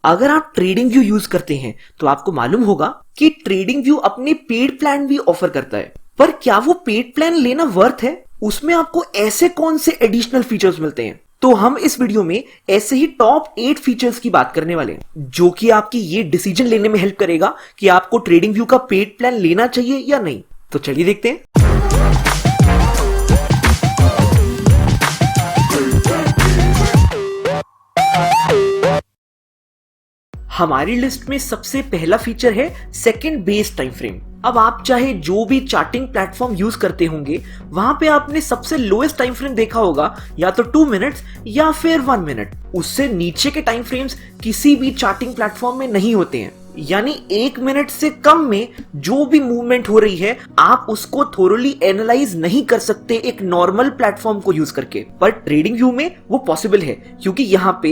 अगर आप trading view use करते हैं तो आपको मालूम होगा कि ट्रेडिंग व्यू अपने पेड प्लान भी ऑफर करता है। पर क्या वो पेड प्लान लेना वर्थ है? उसमें आपको ऐसे कौन से एडिशनल फीचर्स मिलते हैं? तो हम इस वीडियो में ऐसे ही टॉप 8 फीचर्स की बात करने वाले हैं जो कि आपकी ये डिसीजन लेने में हेल्प करेगा कि आपको ट्रेडिंग व्यू का पेड प्लान लेना चाहिए या नहीं। तो चलिए देखते हैं। हमारी लिस्ट में सबसे पहला फीचर है सेकंड बेस टाइम फ्रेम। अब आप चाहे जो भी चार्टिंग प्लेटफॉर्म यूज करते होंगे वहां पे आपने सबसे लोएस्ट टाइम फ्रेम देखा होगा या तो 2 मिनट्स या फिर 1 मिनट। उससे नीचे के टाइम फ्रेम्स किसी भी चार्टिंग प्लेटफॉर्म में नहीं होते हैं। यानी 1 मिनट से कम में जो भी मूवमेंट हो रही है आप उसको थोरली एनालाइज नहीं कर सकते एक नॉर्मल प्लेटफॉर्म को यूज करके। पर ट्रेडिंग व्यू में वो पॉसिबल है क्योंकि यहाँ पे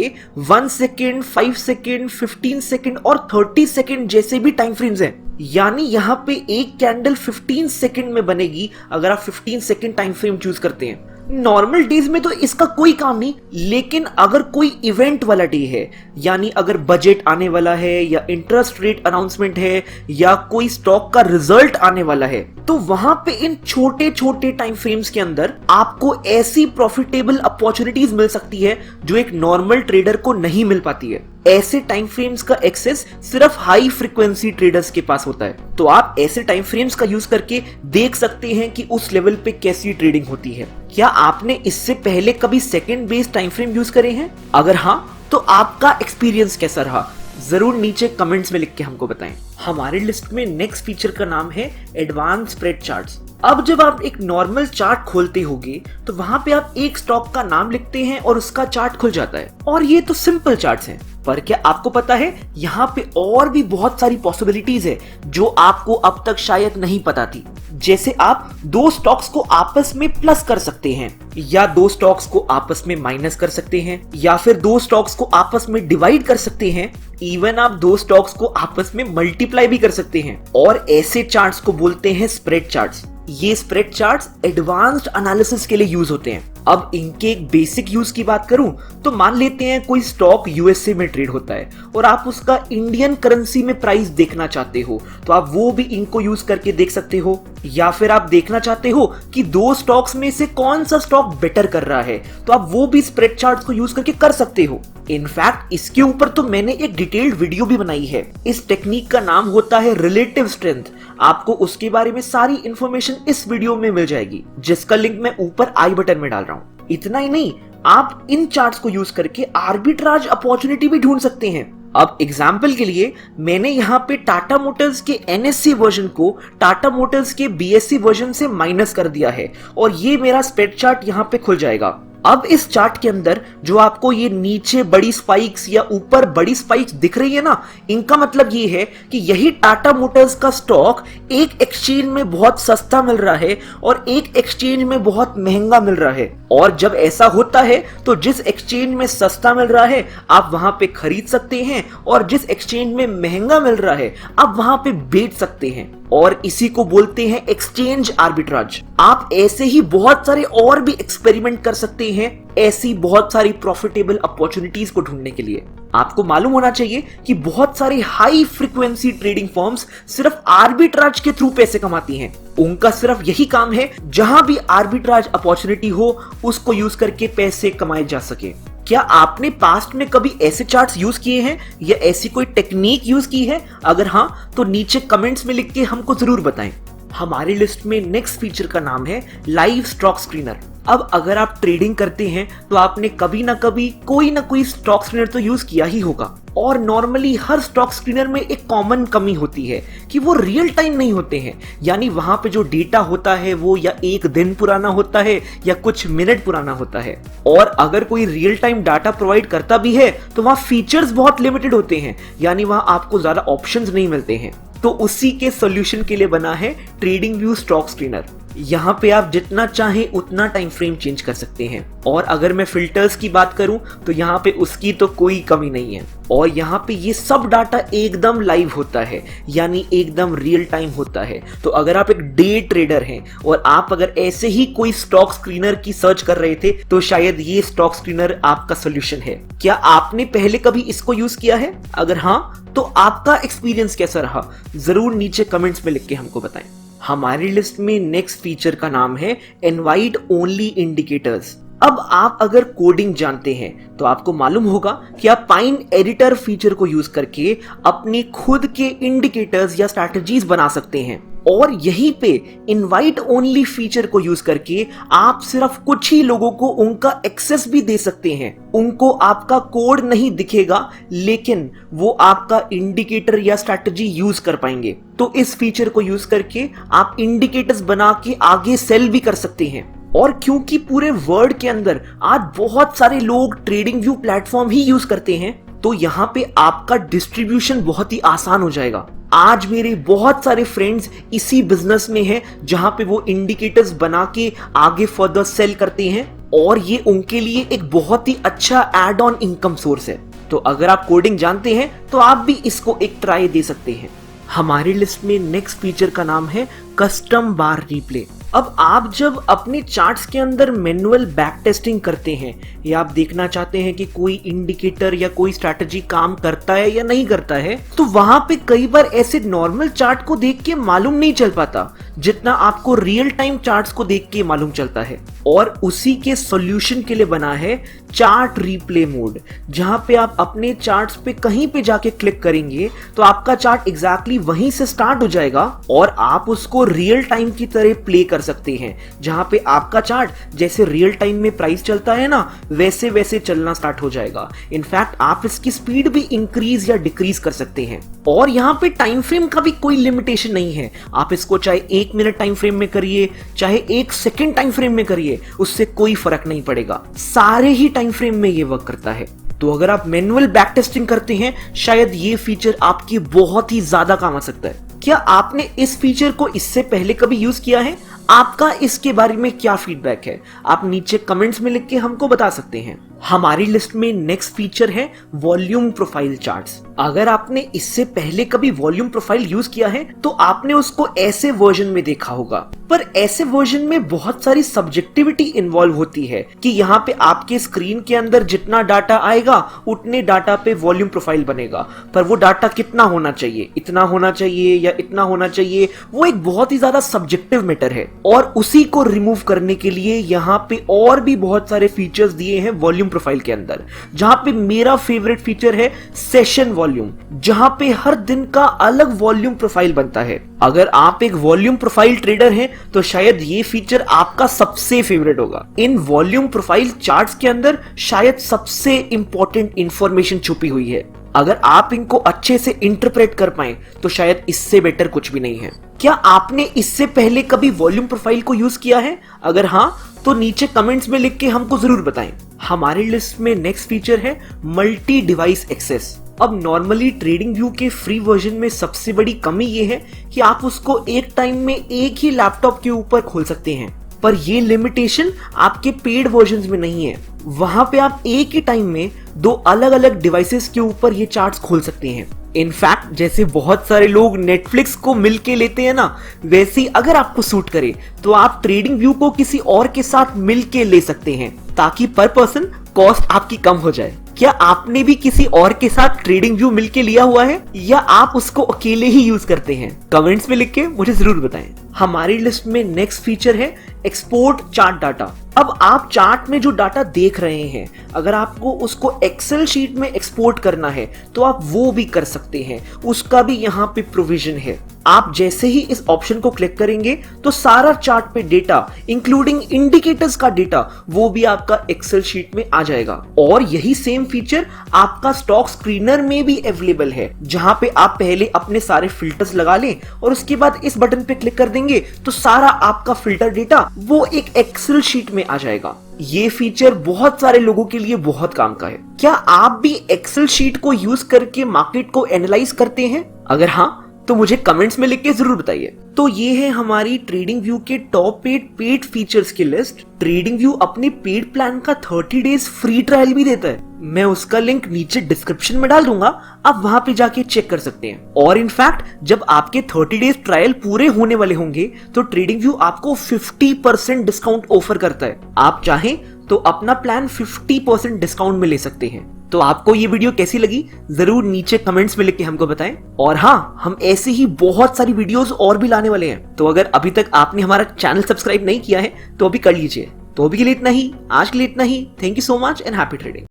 1 सेकेंड, 5 सेकेंड, 15 सेकेंड और 30 सेकेंड जैसे भी टाइम फ्रेम्स हैं। यानी यहाँ पे एक कैंडल 15 सेकेंड में बनेगी अगर आप 15 सेकेंड टाइम फ्रेम चूज करते हैं। नॉर्मल डेज में तो इसका कोई काम नहीं, लेकिन अगर कोई इवेंट वाला डे है, यानी अगर बजट आने वाला है या इंटरेस्ट रेट अनाउंसमेंट है या कोई स्टॉक का रिजल्ट आने वाला है, तो वहां पे इन छोटे छोटे टाइम फ्रेम्स के अंदर आपको ऐसी प्रॉफिटेबल अपॉर्चुनिटीज मिल सकती है जो एक नॉर्मल ट्रेडर को नहीं मिल पाती है। ऐसे टाइम फ्रेम्स का एक्सेस सिर्फ हाई फ्रीक्वेंसी ट्रेडर्स के पास होता है। तो आप ऐसे टाइम फ्रेम्स का यूज करके देख सकते हैं कि उस लेवल पे कैसी ट्रेडिंग होती है। क्या आपने इससे पहले कभी second base time frame use करे हैं? अगर हाँ तो आपका एक्सपीरियंस कैसा रहा जरूर नीचे कमेंट्स में लिख के हमको बताएं। हमारे लिस्ट में नेक्स्ट फीचर का नाम है एडवांस स्प्रेड चार्ट्स। अब जब आप एक नॉर्मल चार्ट खोलते होगे तो वहां पे आप एक स्टॉक का नाम लिखते हैं और उसका चार्ट खुल जाता है। और ये तो सिंपल चार्ट्स हैं, पर क्या आपको पता है यहाँ पे और भी बहुत सारी पॉसिबिलिटीज है जो आपको अब तक शायद नहीं पता थी। जैसे आप 2 स्टॉक्स को आपस में प्लस कर सकते हैं या 2 स्टॉक्स को आपस में माइनस कर सकते हैं या फिर 2 स्टॉक्स को आपस में डिवाइड कर सकते हैं। इवन आप 2 स्टॉक्स को आपस में मल्टीप्लाई भी कर सकते हैं। और ऐसे चार्ट्स को बोलते हैं स्प्रेड चार्ट्स। ये स्प्रेड चार्ट्स एडवांस्ड एनालिसिस के लिए यूज होते हैं। अब इनके एक बेसिक यूज की बात करूं तो मान लेते हैं कोई स्टॉक यूएसए में ट्रेड होता है और आप उसका इंडियन करेंसी में प्राइस देखना चाहते हो, तो आप वो भी इनको यूज करके देख सकते हो। या फिर आप देखना चाहते हो कि 2 स्टॉक्स में से कौन सा स्टॉक बेटर कर रहा है, तो आप वो भी स्प्रेड चार्ट्स को यूज करके कर सकते हो। इनफैक्ट इसके ऊपर तो मैंने एक डिटेल्ड वीडियो भी बनाई है। इस टेक्निक का नाम होता है रिलेटिव स्ट्रेंथ। आपको उसके बारे में सारी इंफॉर्मेशन इस वीडियो में मिल जाएगी, जिसका लिंक मैं ऊपर आई बटन में डाल रहा हूं। इतना ही नहीं, आप इन चार्ट्स को यूज करके आर्बिट्राज अपॉर्चुनिटी भी ढूंढ सकते हैं। अब एग्जाम्पल के लिए मैंने यहाँ पे टाटा मोटर्स के एनएससी वर्जन को टाटा मोटर्स के बीएससी वर्जन से माइनस कर दिया है और ये मेरा स्प्रेड चार्ट यहाँ पे खुल जाएगा। अब इस चार्ट के अंदर जो आपको ये नीचे बड़ी स्पाइक्स या ऊपर बड़ी स्पाइक्स दिख रही है ना, इनका मतलब ये है कि यही टाटा मोटर्स का स्टॉक एक एक्सचेंज में बहुत सस्ता मिल रहा है और एक एक्सचेंज में बहुत महंगा मिल रहा है। और जब ऐसा होता है तो जिस एक्सचेंज में सस्ता मिल रहा है आप वहां पे खरीद सकते हैं और जिस एक्सचेंज में महंगा मिल रहा है आप वहां पे बेच सकते हैं। और इसी को बोलते हैं एक्सचेंज आर्बिट्राज। आप ऐसे ही बहुत सारे और भी एक्सपेरिमेंट कर सकते हैं ऐसी बहुत सारी प्रॉफिटेबल अपॉर्चुनिटीज को ढूंढने के लिए। आपको मालूम होना चाहिए कि बहुत सारी हाई फ्रीक्वेंसी ट्रेडिंग फर्म्स सिर्फ आर्बिट्राज के थ्रू पैसे कमाती हैं। उनका सिर्फ यही काम है जहां भी आर्बिट्राज अपॉर्चुनिटी हो उसको यूज करके पैसे कमाए जा सके। क्या आपने पास्ट में कभी ऐसे चार्ट्स यूज किए हैं या ऐसी कोई टेक्निक यूज की है? अगर हाँ तो नीचे कमेंट्स में लिख के हमको जरूर बताएं। हमारी लिस्ट में नेक्स्ट फीचर का नाम है लाइव स्टॉक स्क्रीनर। अब अगर आप ट्रेडिंग करते हैं तो आपने कभी ना कभी कोई ना कोई स्टॉक स्क्रीनर तो यूज किया ही होगा। और नॉर्मली हर स्टॉक स्क्रीनर में एक कॉमन कमी होती है कि वो रियल टाइम नहीं होते हैं। यानी वहां पे जो डेटा होता है वो या एक दिन पुराना होता है या कुछ मिनट पुराना होता है। और अगर कोई रियल टाइम डाटा प्रोवाइड करता भी है तो वहां फीचर्स बहुत लिमिटेड होते हैं, यानी वहां आपको ज्यादा ऑप्शंस नहीं मिलते हैं। तो उसी के सॉल्यूशन के लिए बना है ट्रेडिंग व्यू स्टॉक स्क्रीनर। यहाँ पे आप जितना चाहें उतना टाइम फ्रेम चेंज कर सकते हैं। और अगर मैं फिल्टर्स की बात करूं तो यहाँ पे उसकी तो कोई कमी नहीं है। और यहाँ पे ये सब डाटा एकदम लाइव होता है, यानी एकदम रियल टाइम होता है। तो अगर आप एक डे ट्रेडर हैं और आप अगर ऐसे ही कोई स्टॉक स्क्रीनर की सर्च कर रहे थे तो शायद ये स्टॉक स्क्रीनर आपका सोल्यूशन है। क्या आपने पहले कभी इसको यूज किया है? अगर हाँ तो आपका एक्सपीरियंस कैसा रहा, जरूर नीचे कमेंट्स में लिख के हमको बताएं। हमारी लिस्ट में नेक्स्ट फीचर का नाम है इनवाइट ओनली इंडिकेटर्स। अब आप अगर कोडिंग जानते हैं तो आपको मालूम होगा कि आप पाइन एडिटर फीचर को यूज करके अपने खुद के इंडिकेटर्स या स्ट्रैटेजीज बना सकते हैं। और यहीं पे इनवाइट ओनली फीचर को यूज करके आप सिर्फ कुछ ही लोगों को उनका एक्सेस भी दे सकते हैं। उनको आपका कोड नहीं दिखेगा लेकिन वो आपका इंडिकेटर या स्ट्रैटेजी यूज कर पाएंगे। तो इस फीचर को यूज करके आप इंडिकेटर्स बना के आगे सेल भी कर सकते हैं। और क्योंकि पूरे वर्ल्ड के अंदर आज बहुत सारे लोग ट्रेडिंग व्यू प्लेटफॉर्म ही यूज करते हैं तो यहाँ पे आपका डिस्ट्रीब्यूशन बहुत ही आसान हो जाएगा। आज मेरे बहुत सारे फ्रेंड्स इसी बिजनेस में हैं जहां पे वो इंडिकेटर्स बना के आगे फर्दर सेल करते हैं और ये उनके लिए एक बहुत ही अच्छा एड ऑन इनकम सोर्स है। तो अगर आप कोडिंग जानते हैं तो आप भी इसको एक ट्राई दे सकते हैं। हमारी लिस्ट में नेक्स्ट फीचर का नाम है कस्टम बार रिप्ले। अब आप जब अपने चार्ट्स के अंदर मैनुअल बैक टेस्टिंग करते हैं या आप देखना चाहते हैं कि कोई इंडिकेटर या कोई स्ट्रैटेजी काम करता है या नहीं करता है तो वहां पे कई बार ऐसे नॉर्मल चार्ट को देख के मालूम नहीं चल पाता जितना आपको रियल टाइम चार्ट्स को देख के मालूम चलता है। और उसी के सॉल्यूशन के लिए बना है चार्ट रिप्ले मोड, जहां पे आप अपने चार्ट्स पे कहीं पे जाके क्लिक करेंगे तो आपका चार्ट एग्जैक्टली वहीं से स्टार्ट हो जाएगा और आप उसको रियल टाइम की तरह प्ले कर सकते हैं। जहां पे आपका चार्ट जैसे रियल टाइम में प्राइस चलता है ना वैसे वैसे चलना स्टार्ट हो जाएगा। इनफैक्ट आप इसकी स्पीड भी इंक्रीज या डिक्रीज कर सकते हैं। और यहाँ पे टाइम फ्रेम का भी कोई लिमिटेशन नहीं है। आप इसको चाहे 1 मिनट टाइम फ्रेम में करिए चाहे 1 सेकेंड टाइम फ्रेम में करिए, उससे कोई फर्क नहीं पड़ेगा, सारे ही टाइम फ्रेम में ये वर्क करता है। तो अगर आप मैनुअल बैक टेस्टिंग करते हैं शायद ये फीचर आपकी बहुत ही ज्यादा काम आ सकता है। क्या आपने इस फीचर को इससे पहले कभी यूज किया है? आपका इसके बारे में क्या फीडबैक है आप नीचे कमेंट्स में लिख के हमको बता सकते हैं। हमारी लिस्ट में नेक्स्ट फीचर है वॉल्यूम प्रोफाइल चार्ट्स। अगर आपने इससे पहले कभी वॉल्यूम प्रोफाइल यूज किया है तो आपने उसको ऐसे वर्जन में देखा होगा, पर ऐसे वर्जन में बहुत सारी सब्जेक्टिविटी इन्वॉल्व होती है कि यहाँ पे आपके स्क्रीन के अंदर जितना डाटा आएगा उतने डाटा पे वॉल्यूम प्रोफाइल बनेगा। पर वो डाटा कितना होना चाहिए, इतना होना चाहिए या इतना होना चाहिए, वो एक बहुत ही ज्यादा सब्जेक्टिव मैटर है। और उसी को रिमूव करने के लिए यहाँ पे और भी बहुत सारे फीचर्स दिए हैं वॉल्यूम प्रोफाइल के अंदर, जहां पे मेरा फेवरेट फीचर है सेशन वॉल्यूम, जहां पे हर दिन का अलग वॉल्यूम प्रोफाइल बनता है। अगर आप एक वॉल्यूम प्रोफाइल ट्रेडर हैं तो शायद ये फीचर आपका सबसे फेवरेट होगा। इन वॉल्यूम प्रोफाइल चार्ट्स के अंदर शायद सबसे इंपॉर्टेंट इंफॉर्मेशन छुपी हुई है। अगर आप इनको अच्छे से इंटरप्रेट कर पाए तो शायद इससे बेटर कुछ भी नहीं है। क्या आपने इससे पहले कभी वॉल्यूम प्रोफाइल को यूज किया है? अगर हाँ तो नीचे कमेंट्स में लिख के हमको जरूर बताएं। हमारी लिस्ट में नेक्स्ट फीचर है मल्टी डिवाइस एक्सेस। अब नॉर्मली ट्रेडिंग व्यू के फ्री वर्जन में सबसे बड़ी कमी यह है कि आप उसको एक टाइम में एक ही लैपटॉप के ऊपर खोल सकते हैं, पर यह लिमिटेशन आपके पेड वर्जन्स में नहीं है। वहां पे आप एक ही टाइम में 2 अलग अलग डिवाइसेस के ऊपर ये चार्ट्स खोल सकते हैं। इनफैक्ट जैसे बहुत सारे लोग नेटफ्लिक्स को मिलके लेते हैं ना, वैसे ही अगर आपको सूट करे तो आप ट्रेडिंग व्यू को किसी और के साथ मिलके ले सकते हैं ताकि पर पर्सन कॉस्ट आपकी कम हो जाए। क्या आपने भी किसी और के साथ ट्रेडिंग व्यू मिलके लिया हुआ है या आप उसको अकेले ही यूज करते हैं? कमेंट्स में लिख के मुझे जरूर बताएं। हमारी लिस्ट में नेक्स्ट फीचर है एक्सपोर्ट चार्ट डाटा। अब आप चार्ट में जो डाटा देख रहे हैं अगर आपको उसको एक्सेल शीट में एक्सपोर्ट करना है तो आप वो भी कर सकते हैं, उसका भी यहाँ पे प्रोविजन है। आप जैसे ही इस ऑप्शन को क्लिक करेंगे तो सारा चार्ट पे डेटा इंक्लूडिंग इंडिकेटर्स का डेटा वो भी आपका एक्सेल शीट में आ जाएगा। और यही सेम फीचर आपका स्टॉक स्क्रीनर में भी अवेलेबल है, जहां पे आप पहले अपने सारे फिल्टर्स लगा लें और उसके बाद इस बटन पे क्लिक कर देंगे तो सारा आपका फिल्टर डेटा वो एक एक्सेल शीट में आ जाएगा। ये फीचर बहुत सारे लोगों के लिए बहुत काम का है। क्या आप भी एक्सेल शीट को यूज करके मार्केट को एनालाइज करते हैं? अगर हाँ तो मुझे कमेंट्स में लिख के जरूर बताइए। तो ये है हमारी ट्रेडिंग व्यू के टॉप 8 पेड फीचर्स की लिस्ट। ट्रेडिंग व्यू अपने पेड प्लान का 30 डेज फ्री ट्रायल भी देता है, मैं उसका लिंक नीचे डिस्क्रिप्शन में डाल दूंगा, आप वहां पे जाके चेक कर सकते हैं। और इनफैक्ट जब आपके 30 डेज ट्रायल पूरे होने वाले होंगे तो ट्रेडिंग व्यू आपको 50% डिस्काउंट ऑफर करता है। आप चाहें तो अपना प्लान 50% डिस्काउंट में ले सकते हैं। तो आपको ये वीडियो कैसी लगी जरूर नीचे कमेंट्स में लिख के हमको बताएं। और हाँ, हम ऐसे ही बहुत सारी वीडियोस और भी लाने वाले हैं, तो अगर अभी तक आपने हमारा चैनल सब्सक्राइब नहीं किया है तो अभी कर लीजिए। तो अभी के लिए इतना ही, आज के लिए इतना ही। Thank you so much and happy trading.